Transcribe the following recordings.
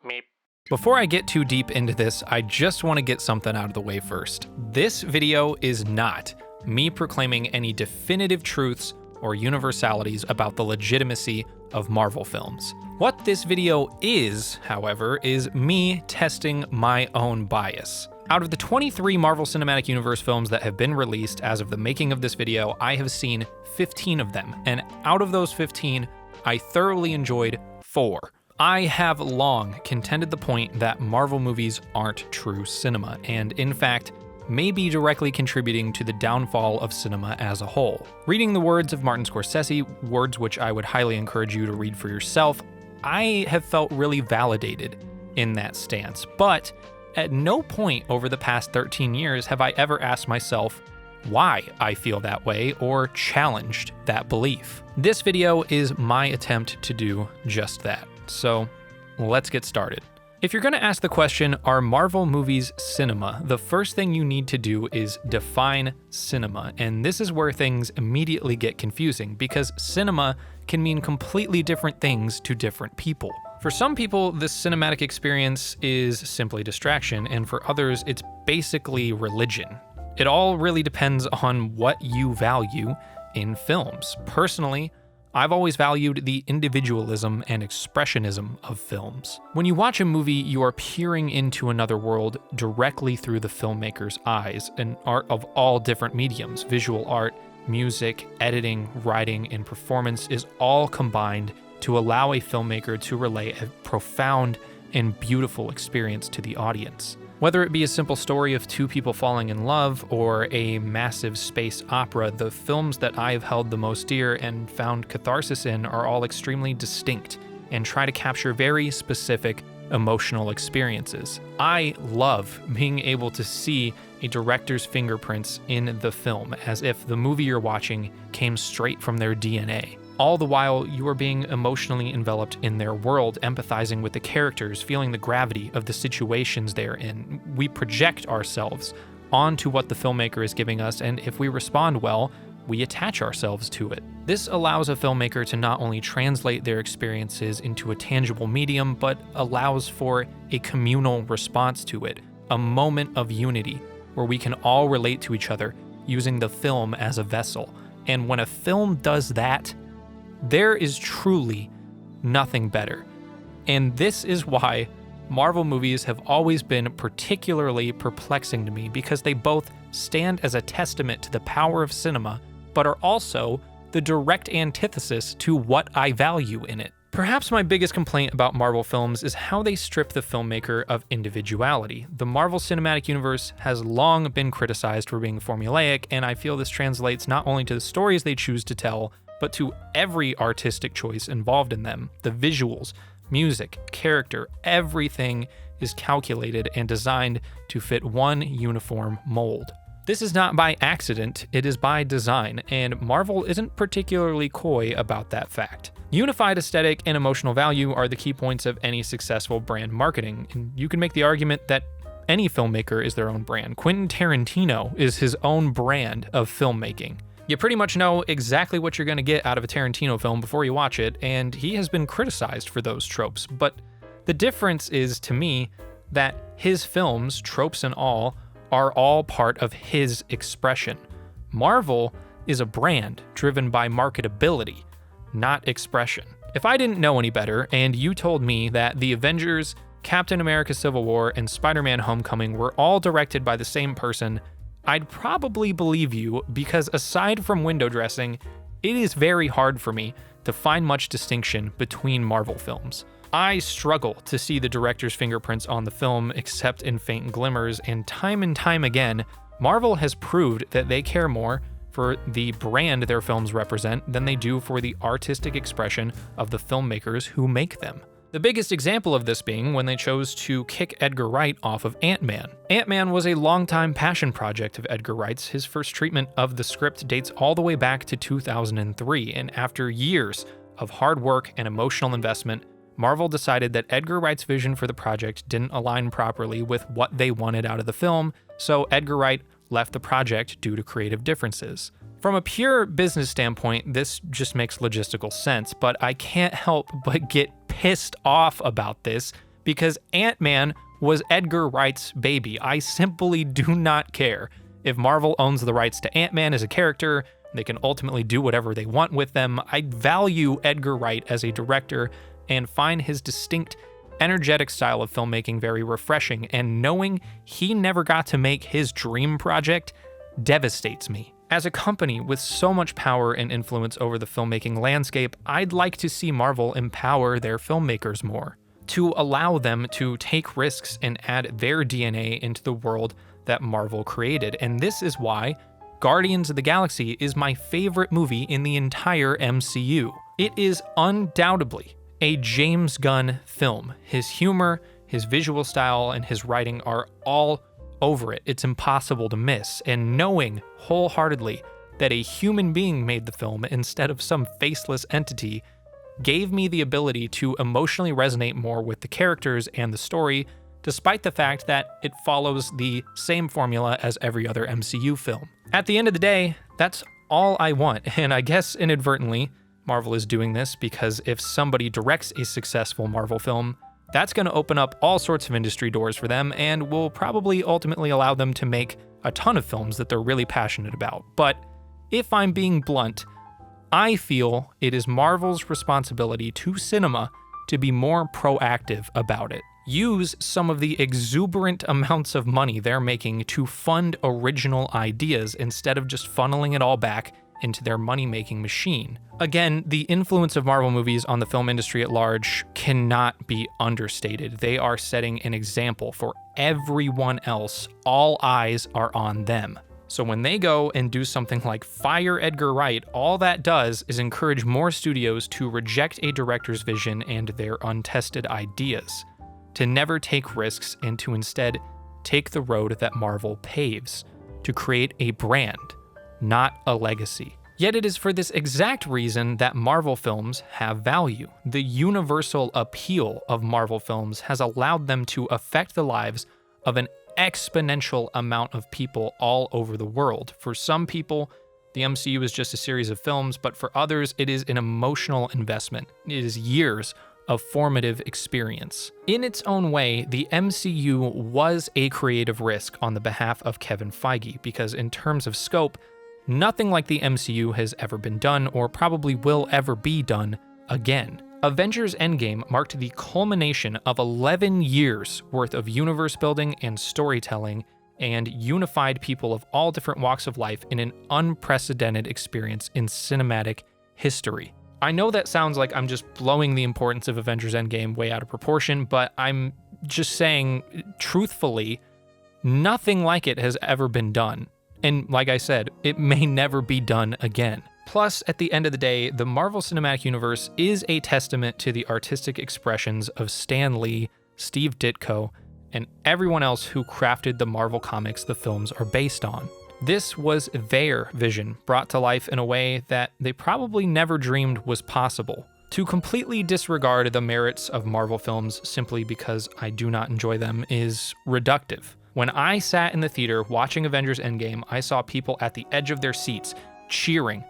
Meep. Before I get too deep into this, I just want to get something out of the way first. This video is not me proclaiming any definitive truths or universalities about the legitimacy of Marvel films. What this video is, however, is me testing my own bias. Out of the 23 Marvel Cinematic Universe films that have been released as of the making of this video, I have seen 15 of them, and out of those 15, I thoroughly enjoyed 4. I have long contended the point that Marvel movies aren't true cinema, and in fact, may be directly contributing to the downfall of cinema as a whole. Reading the words of Martin Scorsese, words which I would highly encourage you to read for yourself, I have felt really validated in that stance. But at no point over the past 13 years have I ever asked myself why I feel that way or challenged that belief. This video is my attempt to do just that. So let's get started. If you're going to ask the question, are Marvel movies cinema? The first thing you need to do is define cinema. And this is where things immediately get confusing because cinema can mean completely different things to different people. For some people, this cinematic experience is simply distraction, and for others, it's basically religion. It all really depends on what you value in films. Personally, I've always valued the individualism and expressionism of films. When you watch a movie, you are peering into another world directly through the filmmaker's eyes, an art of all different mediums. Visual art, music, editing, writing, and performance is all combined to allow a filmmaker to relay a profound and beautiful experience to the audience. Whether it be a simple story of two people falling in love or a massive space opera, the films that I have held the most dear and found catharsis in are all extremely distinct and try to capture very specific emotional experiences. I love being able to see a director's fingerprints in the film as if the movie you're watching came straight from their DNA. All the while, you are being emotionally enveloped in their world, empathizing with the characters, feeling the gravity of the situations they're in. We project ourselves onto what the filmmaker is giving us, and if we respond well, we attach ourselves to it. This allows a filmmaker to not only translate their experiences into a tangible medium, but allows for a communal response to it, a moment of unity where we can all relate to each other using the film as a vessel. And when a film does that, there is truly nothing better. And this is why Marvel movies have always been particularly perplexing to me, because they both stand as a testament to the power of cinema, but are also the direct antithesis to what I value in it. Perhaps my biggest complaint about Marvel films is how they strip the filmmaker of individuality. The Marvel Cinematic Universe has long been criticized for being formulaic, and I feel this translates not only to the stories they choose to tell, but to every artistic choice involved in them. The visuals, music, character, everything is calculated and designed to fit one uniform mold. This is not by accident, it is by design, and Marvel isn't particularly coy about that fact. Unified aesthetic and emotional value are the key points of any successful brand marketing, and you can make the argument that any filmmaker is their own brand. Quentin Tarantino is his own brand of filmmaking. You pretty much know exactly what you're going to get out of a Tarantino film before you watch it, and he has been criticized for those tropes. But the difference is, to me, that his films, tropes and all, are all part of his expression. Marvel is a brand driven by marketability, not expression. If I didn't know any better, and you told me that the Avengers, Captain America Civil War, and Spider-Man Homecoming were all directed by the same person, I'd probably believe you, because aside from window dressing, it is very hard for me to find much distinction between Marvel films. I struggle to see the director's fingerprints on the film except in faint glimmers, and time again, Marvel has proved that they care more for the brand their films represent than they do for the artistic expression of the filmmakers who make them. The biggest example of this being when they chose to kick Edgar Wright off of Ant-Man. Ant-Man was a longtime passion project of Edgar Wright's. His first treatment of the script dates all the way back to 2003, and after years of hard work and emotional investment, Marvel decided that Edgar Wright's vision for the project didn't align properly with what they wanted out of the film, so Edgar Wright left the project due to creative differences. From a pure business standpoint, this just makes logistical sense, but I can't help but get pissed off about this because Ant-Man was Edgar Wright's baby. I simply do not care. If Marvel owns the rights to Ant-Man as a character, they can ultimately do whatever they want with them. I value Edgar Wright as a director and find his distinct, energetic style of filmmaking very refreshing, and knowing he never got to make his dream project devastates me. As a company with so much power and influence over the filmmaking landscape, I'd like to see Marvel empower their filmmakers more, to allow them to take risks and add their DNA into the world that Marvel created. And this is why Guardians of the Galaxy is my favorite movie in the entire MCU. It is undoubtedly a James Gunn film. His humor, his visual style, and his writing are all over it. It's impossible to miss. And knowing wholeheartedly that a human being made the film instead of some faceless entity gave me the ability to emotionally resonate more with the characters and the story, despite the fact that it follows the same formula as every other MCU film. At the end of the day, that's all I want, and I guess inadvertently, Marvel is doing this because if somebody directs a successful Marvel film, that's going to open up all sorts of industry doors for them and will probably ultimately allow them to make a ton of films that they're really passionate about. But if I'm being blunt, I feel it is Marvel's responsibility to cinema to be more proactive about it. Use some of the exuberant amounts of money they're making to fund original ideas instead of just funneling it all back into their money-making machine. Again, the influence of Marvel movies on the film industry at large cannot be understated. They are setting an example for everyone else. All eyes are on them. So when they go and do something like fire Edgar Wright, all that does is encourage more studios to reject a director's vision and their untested ideas, to never take risks and to instead take the road that Marvel paves, to create a brand, not a legacy. Yet it is for this exact reason that Marvel films have value. The universal appeal of Marvel films has allowed them to affect the lives of an exponential amount of people all over the world. For some people, the MCU is just a series of films, but for others, it is an emotional investment. It is years of formative experience. In its own way, the MCU was a creative risk on the behalf of Kevin Feige, because in terms of scope, nothing like the MCU has ever been done or probably will ever be done again. Avengers Endgame marked the culmination of 11 years worth of universe building and storytelling and unified people of all different walks of life in an unprecedented experience in cinematic history. I know that sounds like I'm just blowing the importance of Avengers Endgame way out of proportion, but I'm just saying, truthfully, nothing like it has ever been done. And like I said, it may never be done again. Plus, at the end of the day, the Marvel Cinematic Universe is a testament to the artistic expressions of Stan Lee, Steve Ditko, and everyone else who crafted the Marvel comics the films are based on. This was their vision, brought to life in a way that they probably never dreamed was possible. To completely disregard the merits of Marvel films simply because I do not enjoy them is reductive. When I sat in the theater watching Avengers Endgame, I saw people at the edge of their seats cheering,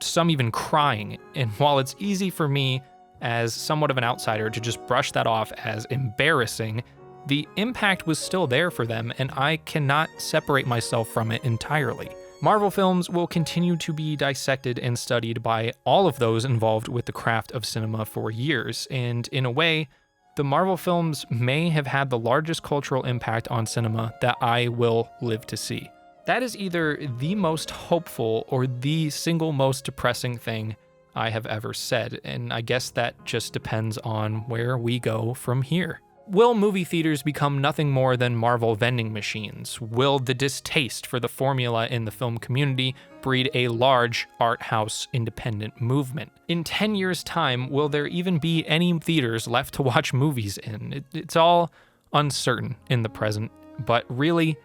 some even crying, and while it's easy for me as somewhat of an outsider to just brush that off as embarrassing, the impact was still there for them, and I cannot separate myself from it entirely. Marvel films will continue to be dissected and studied by all of those involved with the craft of cinema for years, and in a way, the Marvel films may have had the largest cultural impact on cinema that I will live to see. That is either the most hopeful or the single most depressing thing I have ever said, and I guess that just depends on where we go from here. Will movie theaters become nothing more than Marvel vending machines? Will the distaste for the formula in the film community breed a large art house independent movement? In 10 years' time, will there even be any theaters left to watch movies in? It's all uncertain in the present, but really,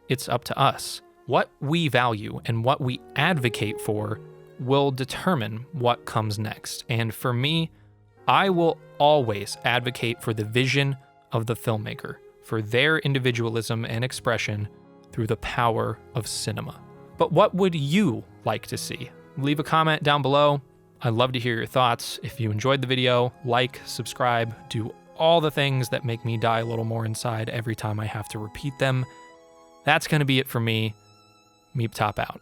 it's up to us. What we value and what we advocate for will determine what comes next. And for me, I will always advocate for the vision of the filmmaker, for their individualism and expression through the power of cinema. But what would you like to see? Leave a comment down below. I'd love to hear your thoughts. If you enjoyed the video, like, subscribe, do all the things that make me die a little more inside every time I have to repeat them. That's going to be it for me. Meeptop out.